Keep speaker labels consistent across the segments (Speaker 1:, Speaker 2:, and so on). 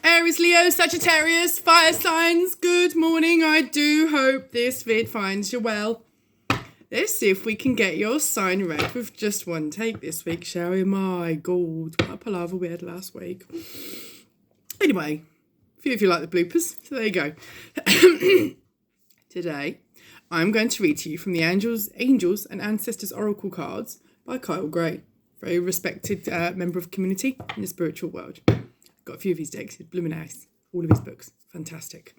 Speaker 1: Aries, Leo, Sagittarius, fire signs, good morning. I do hope this vid finds you well. Let's see if we can get your sign read with just one take this week, shall we? My God, what a palaver we had last week. Anyway, a few of you like the bloopers, so there you go. Today, I'm going to read to you from the Angels and Ancestors Oracle cards by Kyle Gray, very respected member of community in the spiritual world. Got a few of his decks, it's blooming nice. All of his books, fantastic.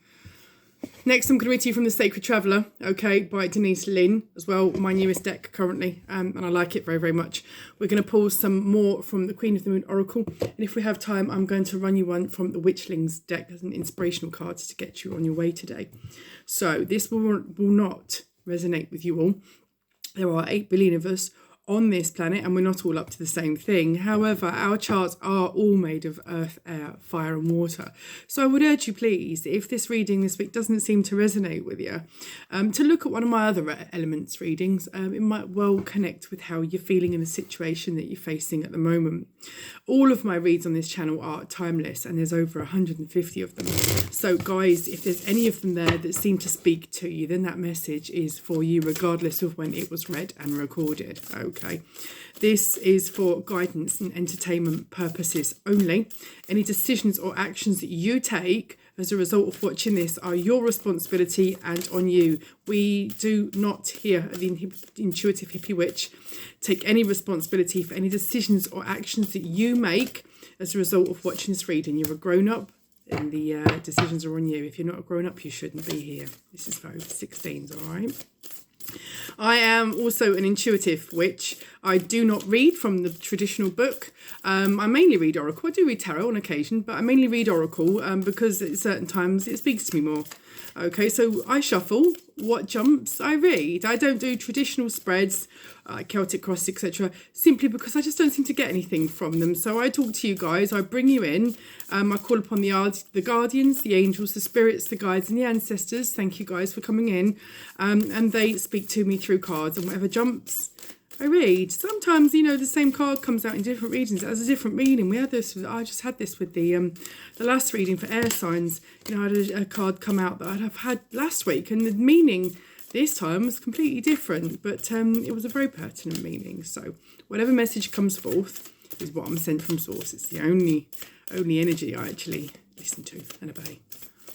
Speaker 1: Next, I'm going to read to you from The Sacred Traveller, okay, by Denise Lynn, as well, my newest deck currently, and I like it very, very much. We're going to pull some more from the Queen of the Moon Oracle, and if we have time, I'm going to run you one from the Witchlings deck as an inspirational card to get you on your way today. So this will not resonate with you all. There are 8 billion of us on this planet, and we're not all up to the same thing. However, our charts are all made of earth, air, fire and water. So I would urge you, please, if this reading this week doesn't seem to resonate with you, to look at one of my other elements readings. It might well connect with how you're feeling in the situation that you're facing at the moment. All of my reads on this channel are timeless, and there's over 150 of them. So guys, if there's any of them there that seem to speak to you, then that message is for you regardless of when it was read and recorded. Okay, this is for guidance and entertainment purposes only. Any decisions or actions that you take as a result of watching this are your responsibility and on you. We do not here at the Intuitive Hippie Witch take any responsibility for any decisions or actions that you make as a result of watching this reading. You're a grown-up and the decisions are on you. If you're not a grown-up, you shouldn't be here. This is for over 16s, all right? I am also an intuitive witch. I do not read from the traditional book. I mainly read Oracle. I do read tarot on occasion, but I mainly read Oracle because at certain times it speaks to me more. Okay, so I shuffle what jumps I read. I don't do traditional spreads, Celtic Cross, etc., simply because I just don't seem to get anything from them. So I talk to you guys, I bring you in, I call upon the guardians, the angels, the spirits, the guides and the ancestors. Thank you guys for coming in. And they speak to me through cards, and whatever jumps I read. Sometimes, the same card comes out in different readings. It has a different meaning. We had this. I just had this with the last reading for air signs. I had a card come out that I'd have had last week, and the meaning this time was completely different. But it was a very pertinent meaning. So whatever message comes forth is what I'm sent from source. It's the only energy I actually listen to and obey.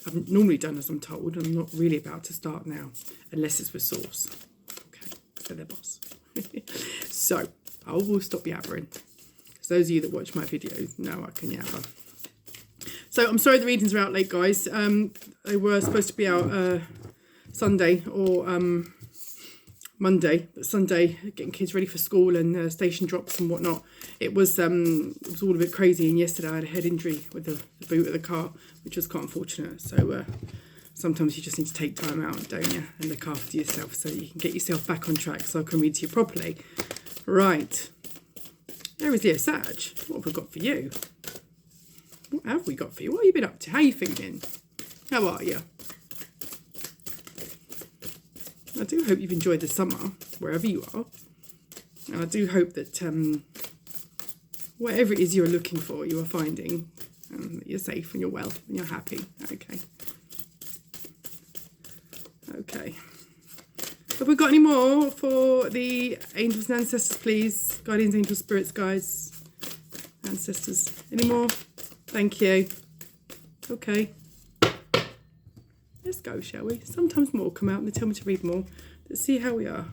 Speaker 1: I've normally done as I'm told. I'm not really about to start now, unless it's with source. Okay, so they're boss. So I will stop yabbering, because those of you that watch my videos know I can yabber. So I'm sorry the readings are out late, guys. They were supposed to be out Sunday or Monday, but Sunday, getting kids ready for school and station drops and whatnot, it was all a bit crazy. And yesterday I had a head injury with the boot of the car, which was quite unfortunate. So sometimes you just need to take time out, don't you, and look after yourself so you can get yourself back on track so I can read to you properly. Right. Aries Leo Sag, what have we got for you? What have we got for you? What have you been up to? How are you feeling? How are you? I do hope you've enjoyed the summer, wherever you are. And I do hope that whatever it is you're looking for, you are finding, that you're safe and you're well and you're happy. Okay. Okay. Have we got any more for the angels and ancestors, please? Guardians, angels, spirits, guides, ancestors. Any more? Thank you. Okay. Let's go, shall we? Sometimes more come out and they tell me to read more. Let's see how we are.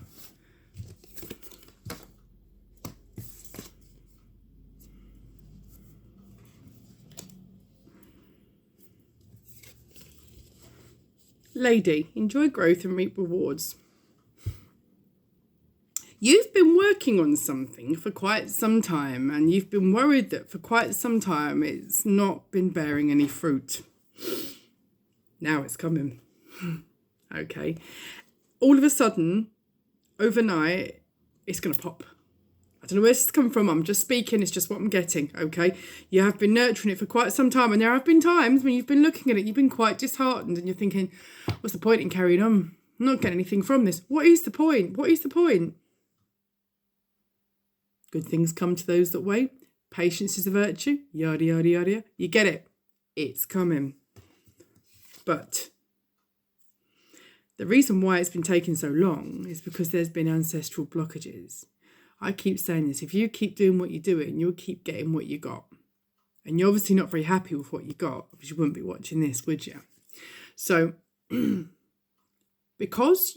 Speaker 1: Lady, enjoy growth and reap rewards. You've been working on something for quite some time, and you've been worried that for quite some time it's not been bearing any fruit. Now it's coming. Okay. All of a sudden, overnight, it's going to pop. I don't know where this is coming from. I'm just speaking. It's just what I'm getting. Okay. You have been nurturing it for quite some time. And there have been times when you've been looking at it, you've been quite disheartened and you're thinking, what's the point in carrying on? I'm not getting anything from this. What is the point? What is the point? Good things come to those that wait. Patience is a virtue. Yada, yada, yada. You get it. it's coming. But the reason why it's been taking so long is because there's been ancestral blockages. I keep saying this, if you keep doing what you're doing, you'll keep getting what you got. And you're obviously not very happy with what you got, because you wouldn't be watching this, would you? So, because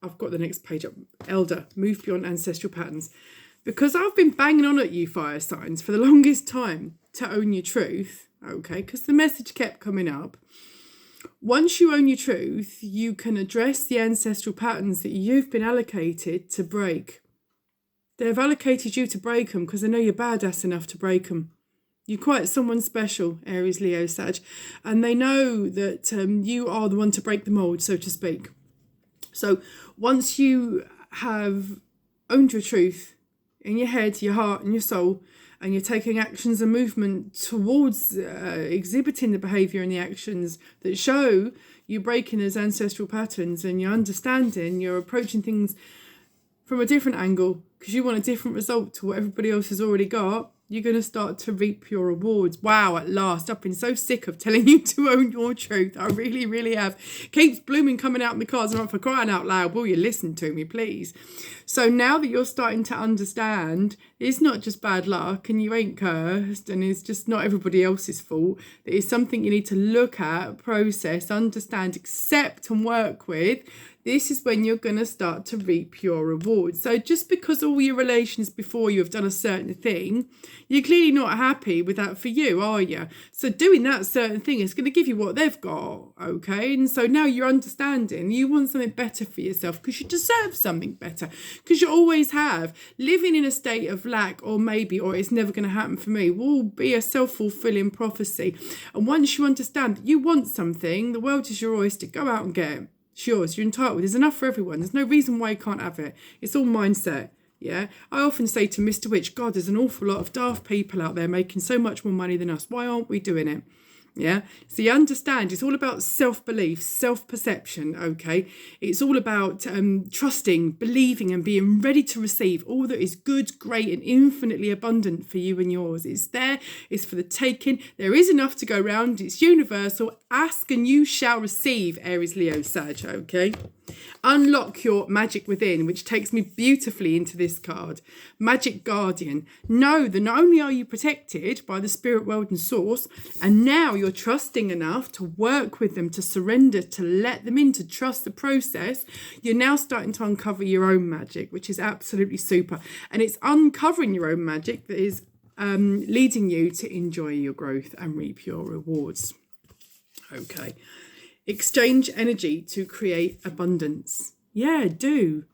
Speaker 1: I've got the next page up, Elder, move beyond ancestral patterns. Because I've been banging on at you, fire signs, for the longest time to own your truth, okay, because the message kept coming up. Once you own your truth, you can address the ancestral patterns that you've been allocated to break. They've allocated you to break them because they know you're badass enough to break them. You're quite someone special, Aries, Leo, Sag, and they know that you are the one to break the mold, so to speak. So once you have owned your truth in your head, your heart and your soul, and you're taking actions and movement towards exhibiting the behaviour and the actions that show you breaking those ancestral patterns, and you're understanding, you're approaching things from a different angle because you want a different result to what everybody else has already got, you're going to start to reap your rewards. Wow, at last. I've been so sick of telling you to own your truth. I really, really have. Keeps blooming coming out in the cards. I'm for crying out loud. Will you listen to me, please? So now that you're starting to understand, it's not just bad luck and you ain't cursed and it's just not everybody else's fault. It is something you need to look at, process, understand, accept and work with. This is when you're going to start to reap your rewards. So just because all your relations before you have done a certain thing, you're clearly not happy with that for you, are you? So doing that certain thing is going to give you what they've got, okay? And so now you're understanding you want something better for yourself because you deserve something better, because you always have. Living in a state of lack or maybe, or it's never going to happen for me, will be a self-fulfilling prophecy. And once you understand that you want something, the world is your oyster, go out and get it. It's yours, you're entitled. There's enough for everyone. There's no reason why you can't have it. It's all mindset. Yeah, I often say to Mr. Witch, God, there's an awful lot of daft people out there making so much more money than us. Why aren't we doing it? Yeah, so you understand it's all about self-belief, self-perception, okay? It's all about trusting, believing and being ready to receive all that is good, great and infinitely abundant for you and yours. It's there, it's for the taking. There is enough to go round. It's universal. Ask and you shall receive, Aries, Leo, Sag, okay? Unlock your magic within, which takes me beautifully into this card. Magic Guardian. Know that not only are you protected by the spirit world and source, and now you're trusting enough to work with them, to surrender, to let them in, to trust the process, you're now starting to uncover your own magic, which is absolutely super. And it's uncovering your own magic that is leading you to enjoy your growth and reap your rewards. Okay. Exchange energy to create abundance. Yeah, do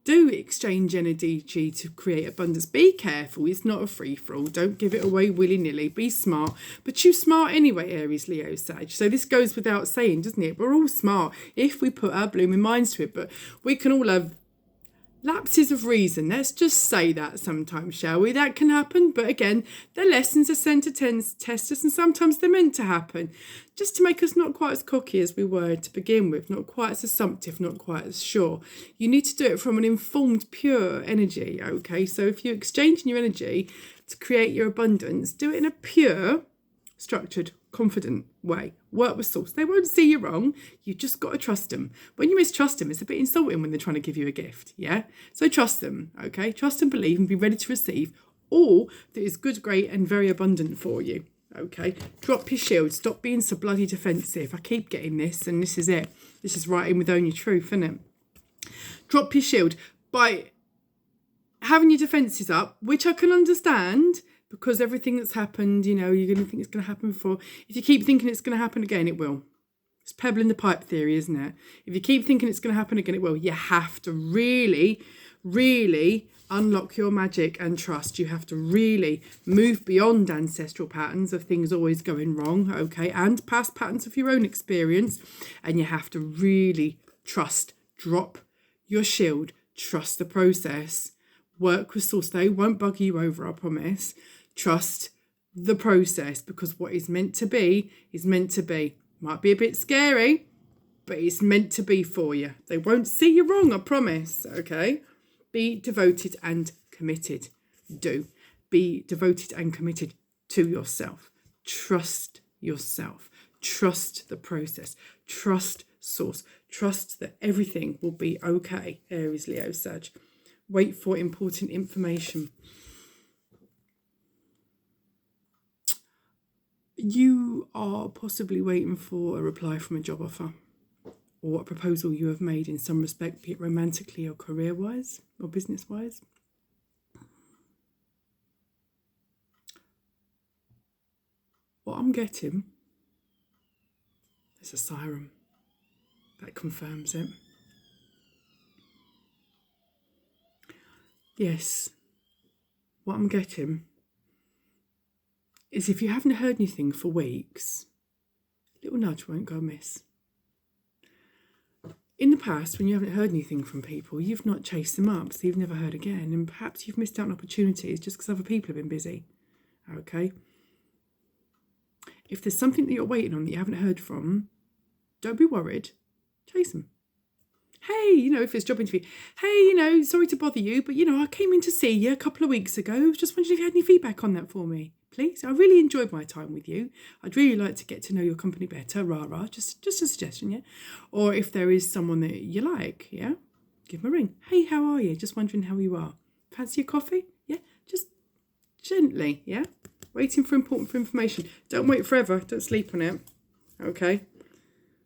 Speaker 1: exchange energy to create abundance. Be careful, it's not a free-for-all. Don't give it away willy-nilly. Be smart, but choose smart anyway, Aries, Leo, Sag. So this goes without saying, doesn't it? We're all smart if we put our blooming minds to it, but we can all have lapses of reason. Let's just say that sometimes, shall we? That can happen, but again, the lessons are sent to test us, and sometimes they're meant to happen just to make us not quite as cocky as we were to begin with, not quite as assumptive, not quite as sure. You need to do it from an informed, pure energy, okay? So if you're exchanging your energy to create your abundance, do it in a pure, structured, confident way. Work with source. They won't see you wrong. You've just got to trust them. When you mistrust them, it's a bit insulting when they're trying to give you a gift. Yeah. So trust them. Okay. Trust and believe and be ready to receive all that is good, great, and very abundant for you. Okay. Drop your shield. Stop being so bloody defensive. I keep getting this, and this is it. This is right in with Own Your Truth, isn't it? Drop your shield by having your defences up, which I can understand. Because everything that's happened, you know, you're going to think it's going to happen before. If you keep thinking it's going to happen again, it will. It's pebble in the pipe theory, isn't it? If you keep thinking it's going to happen again, it will. You have to really, really unlock your magic and trust. You have to really move beyond ancestral patterns of things always going wrong, okay, and past patterns of your own experience. And you have to really trust. Drop your shield. Trust the process. Work with source. They won't bug you over, I promise. Trust the process, because what is meant to be is meant to be. Might be a bit scary, but it's meant to be for you. They won't see you wrong, I promise, okay? Be devoted and committed. Do. Be devoted and committed to yourself. Trust yourself. Trust the process. Trust source. Trust that everything will be okay, Aries, Leo, Sag. Wait for important information. You are possibly waiting for a reply from a job offer or a proposal you have made in some respect, be it romantically or career-wise or business-wise. What I'm getting is a siren that confirms it. Yes, what I'm getting is if you haven't heard anything for weeks, a little nudge won't go amiss. In the past, when you haven't heard anything from people, you've not chased them up, so you've never heard again, and perhaps you've missed out on opportunities just because other people have been busy. Okay? If there's something that you're waiting on that you haven't heard from, don't be worried. Chase them. Hey, if it's a job interview, hey, sorry to bother you, but, I came in to see you a couple of weeks ago. I was just wondering if you had any feedback on that for me, please. I really enjoyed my time with you. I'd really like to get to know your company better, rah, just a suggestion, yeah? Or if there is someone that you like, yeah? Give them a ring. Hey, how are you? Just wondering how you are. Fancy a coffee? Yeah? Just gently, yeah? Waiting for information. Don't wait forever. Don't sleep on it, okay?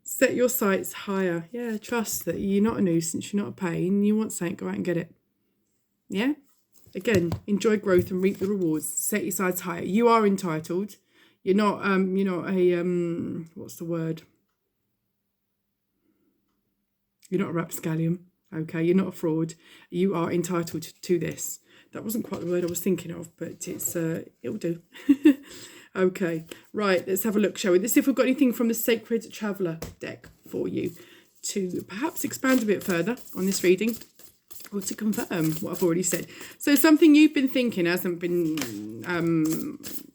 Speaker 1: Set your sights higher. Yeah, trust that you're not a nuisance, you're not a pain. You want something, go out and get it. Yeah? Again, enjoy growth and reap the rewards. Set your sights higher. You are entitled. You're not what's the word? You're not a rapscallion, okay? You're not a fraud. You are entitled to this. That wasn't quite the word I was thinking of, but it'll do. Okay, right, let's have a look, shall we? Let's see if we've got anything from the Sacred Traveller deck for you to perhaps expand a bit further on this reading or to confirm what I've already said. So something you've been thinking hasn't been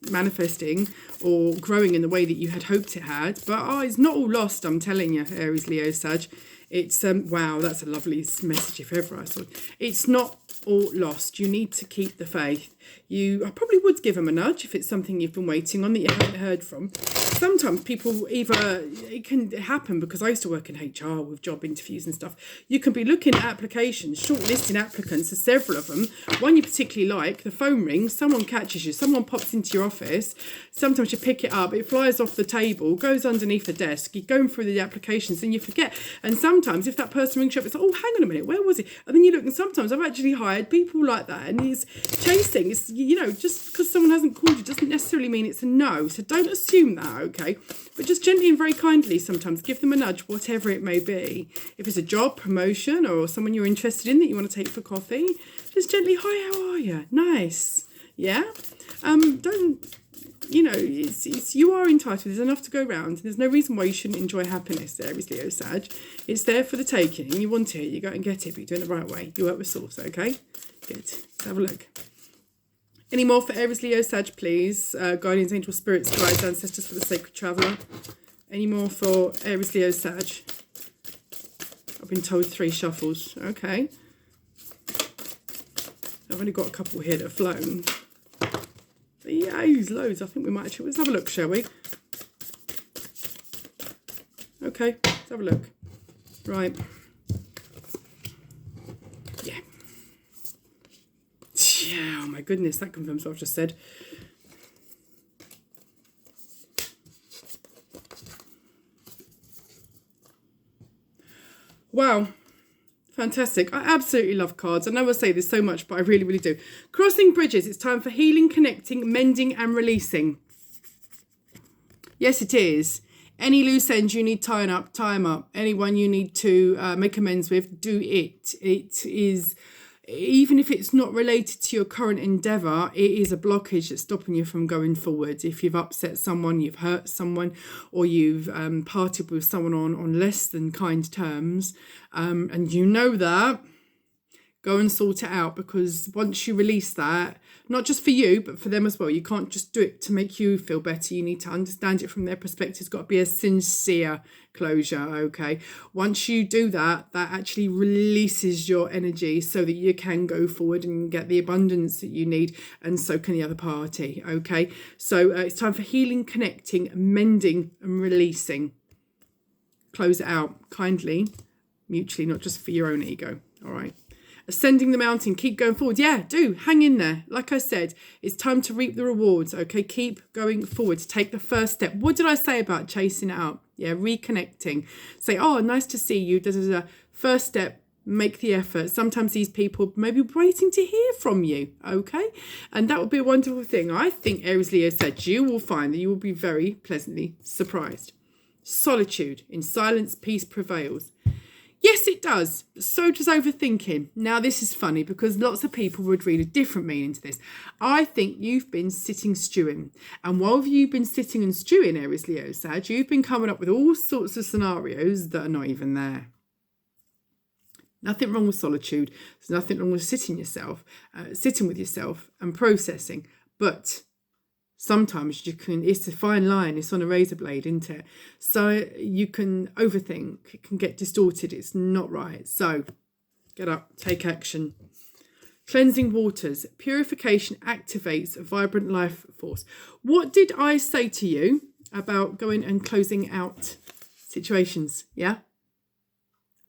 Speaker 1: manifesting or growing in the way that you had hoped it had, but it's not all lost, I'm telling you, Aries, Leo, Sag. It's, wow, that's a lovely message if ever I saw it. It's not all lost. You need to keep the faith. I probably would give them a nudge if it's something you've been waiting on that you haven't heard from. Sometimes people it can happen because I used to work in HR with job interviews and stuff. You can be looking at applications, shortlisting applicants, there's several of them. One you particularly like, the phone rings, someone catches you, someone pops into your office. Sometimes you pick it up, it flies off the table, goes underneath the desk, you're going through the applications and you forget. And sometimes if that person rings you up, it's like, oh, hang on a minute, where was he? And then you look and sometimes I've actually hired people like that and he's chasing. It's, just because someone hasn't called you doesn't necessarily mean it's a no. So don't assume that, okay? But just gently and very kindly sometimes give them a nudge, whatever it may be. If it's a job, promotion, or someone you're interested in that you want to take for coffee, just gently, hi, how are you? Nice. Yeah? You are entitled. There's enough to go around. There's no reason why you shouldn't enjoy happiness there, Aries, Leo, Sag. It's there for the taking. You want it, you go and get it, but you do it the right way. You work with source, okay? Good. Let's have a look. Any more for Aries, Leo, Sag, please? Guardians, angels, spirits, guides, ancestors for the Sacred Traveller. Any more for Aries, Leo, Sag? I've been told 3 shuffles. Okay. I've only got a couple here that have flown. But yeah, there's loads. I think we might actually... Let's have a look, shall we? Okay, let's have a look. Right. Yeah, oh my goodness, that confirms what I've just said. Wow, fantastic. I absolutely love cards. I know I say this so much, but I really, really do. Crossing bridges. It's time for healing, connecting, mending and releasing. Yes, it is. Any loose ends you need tying up, tie them up. Anyone you need to make amends with, do it. It is... Even if it's not related to your current endeavour, it is a blockage that's stopping you from going forward. If you've upset someone, you've hurt someone, or you've parted with someone on less than kind terms, and you know that, Go and sort it out, because once you release that, not just for you, but for them as well, you can't just do it to make you feel better. You need to understand it from their perspective. It's got to be a sincere closure, okay? Once you do that, that actually releases your energy so that you can go forward and get the abundance that you need, and so can the other party, okay? So it's time for healing, connecting, mending and releasing. Close it out kindly, mutually, not just for your own ego, all right? Ascending the mountain, keep going forward. Yeah, do. Hang in there. Like I said, it's time to reap the rewards, okay? Keep going forward. Take the first step. What did I say about chasing it up? Yeah, reconnecting. Say, oh, nice to see you. First step, make the effort. Sometimes these people may be waiting to hear from you, okay? And that would be a wonderful thing. I think Aries Leo said you will find that you will be very pleasantly surprised. Solitude. In silence, peace prevails. Yes, it does. So does overthinking. Now, this is funny because lots of people would read a different meaning to this. I think you've been sitting stewing. And while you've been sitting and stewing, Aries, Leo, Sag, you've been coming up with all sorts of scenarios that are not even there. Nothing wrong with solitude. There's nothing wrong with sitting with yourself and processing. But sometimes you can, it's a fine line, it's on a razor blade, isn't it? So you can overthink, it can get distorted, it's not right. So get up, take action. Cleansing waters, purification activates a vibrant life force. What did I say to you about going and closing out situations? Yeah?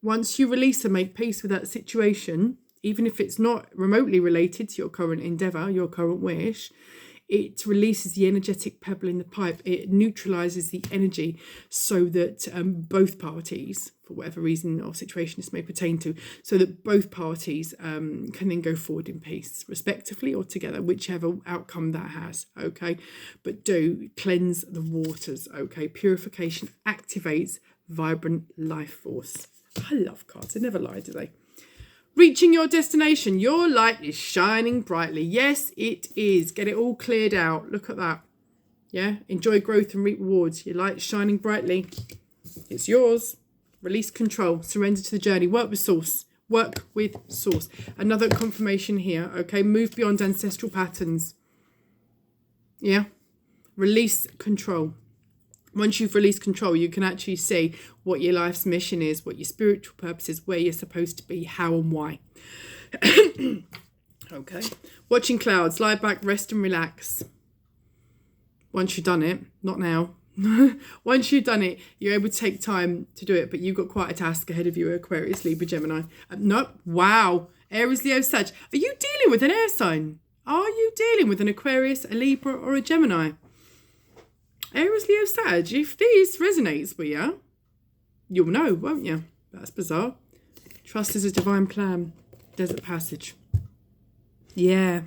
Speaker 1: Once you release and make peace with that situation, even if it's not remotely related to your current endeavour, your current wish, it releases the energetic pebble in the pipe. It neutralises the energy so that both parties, for whatever reason or situation this may pertain to, so that both parties can then go forward in peace, respectively or together, whichever outcome that has, okay? But do cleanse the waters, okay? Purification activates vibrant life force. I love cards. They never lie, do they? Reaching your destination. Your light is shining brightly. Yes, it is. Get it all cleared out. Look at that. Yeah. Enjoy growth and reap rewards. Your light is shining brightly. It's yours. Release control. Surrender to the journey. Work with source. Work with source. Another confirmation here. Okay. Move beyond ancestral patterns. Yeah. Release control. Once you've released control, you can actually see what your life's mission is, what your spiritual purpose is, where you're supposed to be, how and why. Okay. Watching clouds. Lie back, rest and relax. Once you've done it, not now. Once you've done it, you're able to take time to do it, but you've got quite a task ahead of you, Aquarius, Libra, Gemini. No, wow. Aries, Leo, Sag. Are you dealing with an air sign? Are you dealing with an Aquarius, a Libra or a Gemini? Aries, Leo, Sag, if this resonates with you, you'll know, won't you? That's bizarre. Trust is a divine plan. Desert passage. Yeah,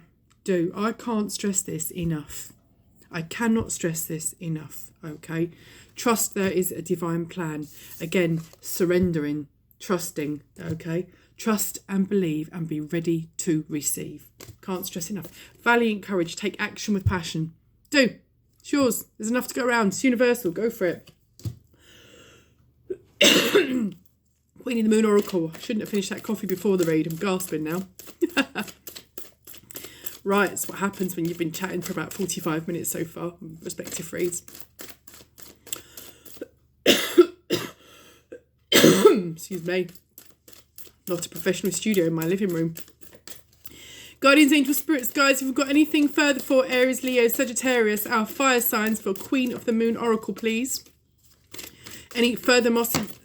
Speaker 1: do. I can't stress this enough. I cannot stress this enough, okay? Trust there is a divine plan. Again, surrendering, trusting, okay? Trust and believe and be ready to receive. Can't stress enough. Valiant courage. Take action with passion. Do. It's yours. There's enough to go around. It's universal. Go for it. Queen of the Moon Oracle. I shouldn't have finished that coffee before the read. I'm gasping now. Right, it's what happens when you've been chatting for about 45 minutes so far. Respective reads. Excuse me. Not a professional studio in my living room. Guardians, angels, spirits, guides, if we've got anything further for Aries, Leo, Sagittarius, our fire signs for Queen of the Moon Oracle, please. Any further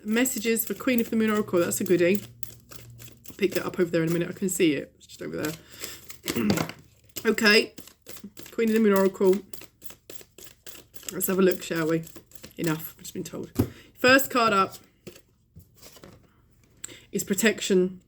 Speaker 1: messages for Queen of the Moon Oracle? That's a goodie. I'll pick that up over there in a minute. I can see it. It's just over there. Okay. Queen of the Moon Oracle. Let's have a look, shall we? Enough. I've just been told. First card up is protection.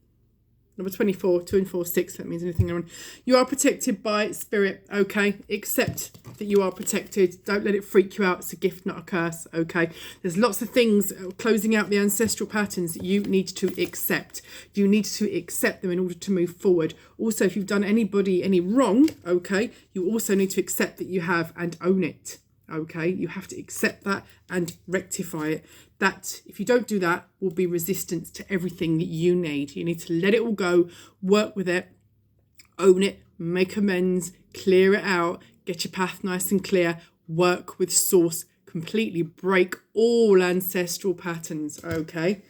Speaker 1: Number 24, 2 and 4, 6. That means anything around. You are protected by spirit, okay? Accept that you are protected. Don't let it freak you out. It's a gift, not a curse, okay? There's lots of things closing out the ancestral patterns that you need to accept. You need to accept them in order to move forward. Also, if you've done anybody any wrong, okay, you also need to accept that you have and own it. Okay, you have to accept that and rectify it. That, if you don't do that, will be resistance to everything that you need. You need to let it all go, work with it, own it, make amends, clear it out, get your path nice and clear, work with source, completely break all ancestral patterns, okay?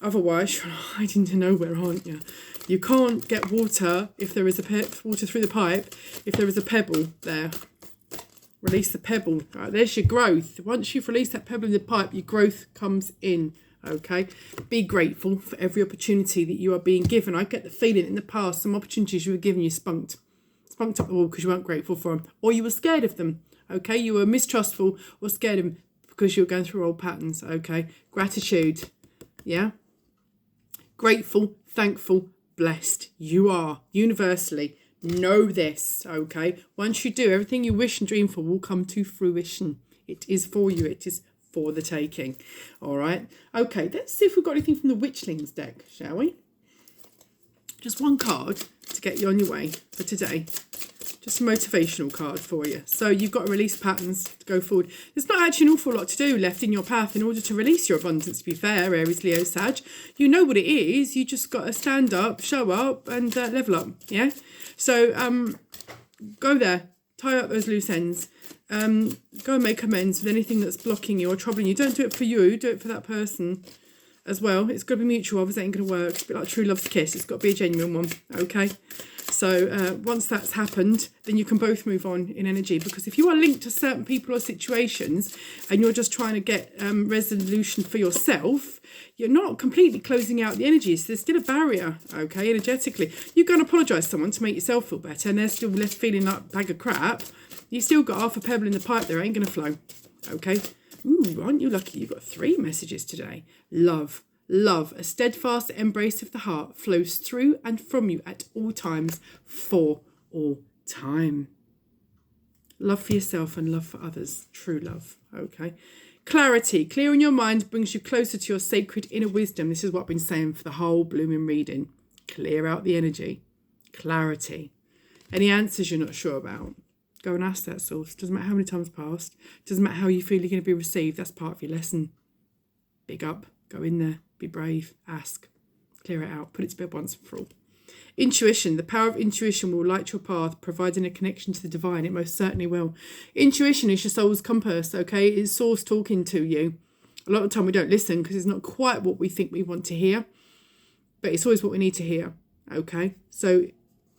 Speaker 1: Otherwise, you're hiding to nowhere, aren't you? You can't get water if there is water through the pipe, if there is a pebble there. Release the pebble. Right, there's your growth. Once you've released that pebble in the pipe, your growth comes in. Okay, be grateful for every opportunity that you are being given. I get the feeling in the past, some opportunities you were given, you spunked up the wall because you weren't grateful for them, or you were scared of them. Okay, you were mistrustful or scared of them because you were going through old patterns. Okay, gratitude. Yeah, grateful, thankful, blessed. You are universally. Know this, okay? Once you do, everything you wish and dream for will come to fruition. It is for you. It is for the taking. All right? Okay, let's see if we've got anything from the Witchlings deck, shall we? Just one card to get you on your way for today. Just a motivational card for you. So you've got to release patterns to go forward. There's not actually an awful lot to do left in your path in order to release your abundance, to be fair, Aries, Leo, Sag. You know what it is. You just got to stand up, show up and level up, yeah? So go there, tie up those loose ends. Go and make amends with anything that's blocking you or troubling you. Don't do it for you. Do it for that person as well. It's got to be mutual. Obviously, it ain't going to work. It's a bit like true love's kiss. It's got to be a genuine one, okay? So once that's happened, then you can both move on in energy. Because if you are linked to certain people or situations and you're just trying to get resolution for yourself, you're not completely closing out the energies. There's still a barrier, okay, energetically. You go and apologise to someone to make yourself feel better and they're still left feeling like a bag of crap. You still got half a pebble in the pipe there, ain't going to flow, okay? Ooh, aren't you lucky? You've got 3 messages today. Love. Love, a steadfast embrace of the heart, flows through and from you at all times for all time. Love for yourself and love for others. True love. Okay. Clarity. Clearing your mind brings you closer to your sacred inner wisdom. This is what I've been saying for the whole blooming reading. Clear out the energy. Clarity. Any answers you're not sure about, go and ask that source. Doesn't matter how many times passed. Doesn't matter how you feel you're going to be received. That's part of your lesson. Big up. Go in there. Be brave, ask, clear it out, put it to bed once and for all. Intuition. The power of intuition will light your path, providing a connection to the divine. It most certainly will. Intuition is your soul's compass, okay? It's source talking to you. A lot of the time we don't listen because it's not quite what we think we want to hear, but it's always what we need to hear, okay? So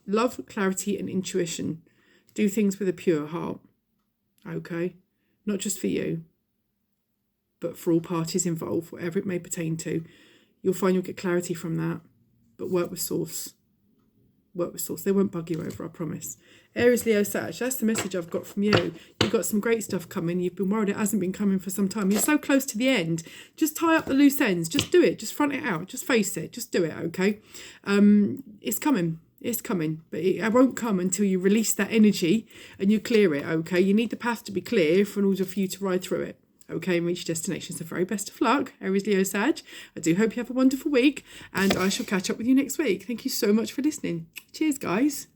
Speaker 1: love, clarity and intuition. Do things with a pure heart, okay? Not just for you, but for all parties involved, whatever it may pertain to. You'll find you'll get clarity from that. But work with source. Work with source. They won't bug you over, I promise. Aries, Leo, Sag, that's the message I've got from you. You've got some great stuff coming. You've been worried it hasn't been coming for some time. You're so close to the end. Just tie up the loose ends. Just do it. Just front it out. Just face it. Just do it, okay? It's coming. It's coming. But it won't come until you release that energy and you clear it, okay? You need the path to be clear in order for you to ride through it. Okay, and reach your destination. So very best of luck, Aries, Leo, Sag. I do hope you have a wonderful week and I shall catch up with you next week. Thank you so much for listening. Cheers, guys.